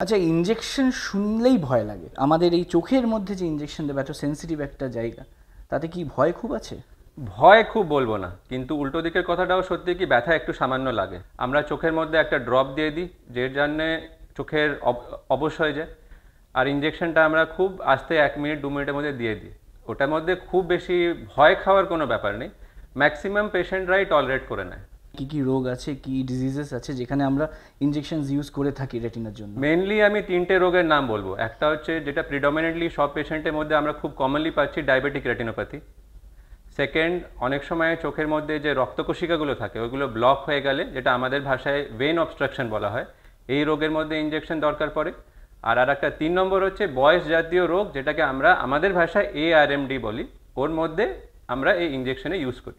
আচ্ছা, ইনজেকশন শুনলেই ভয় লাগে। আমাদের এই চোখের মধ্যে যে ইনজেকশন দেবে, এত সেন্সিটিভ একটা জায়গা, তাতে কি ভয় খুব আছে? ভয় খুব বলবো না, কিন্তু উল্টো দিকের কথাটাও সত্যি কি ব্যথা একটু সামান্য লাগে। আমরা চোখের মধ্যে একটা ড্রপ দিয়ে দিই, যে জন্যে চোখের অবশ হয়ে যায়। আর ইঞ্জেকশনটা আমরা খুব আস্তে 1 মিনিট 2 মিনিটের মধ্যে দিয়ে দিই। ওটার মধ্যে খুব বেশি ভয় খাওয়ার কোনো ব্যাপার নেই। ম্যাক্সিমাম পেশেন্টরাই টলারেট করে নেয়। কি কি রোগ আছে, কি ডিজিজেস আছে যেখানে আমরা ইনজেকশন ইউজ করে থাকি রেটিনার জন্য? মেনলি আমি 3টে রোগের নাম বলবো। একটা হচ্ছে যেটা প্রিডমিনেন্টলি সব পেশেন্টের মধ্যে আমরা খুব কমনলি পাচ্ছি, ডায়াবেটিক রেটিনোপ্যাথি। সেকেন্ড, অনেক সময় চোখের মধ্যে যে রক্তকোশিকাগুলো থাকে ওইগুলো ব্লক হয়ে গেলে, যেটা আমাদের ভাষায় ভেন অবস্ট্রাকশন বলা হয়, এই রোগের মধ্যে ইঞ্জেকশন দরকার পড়ে। আর একটা 3 নম্বর হচ্ছে বয়স জাতীয় রোগ, যেটাকে আমরা আমাদের ভাষায় ARMD বলি, ওর মধ্যে আমরা এই ইঞ্জেকশনে ইউজ করি।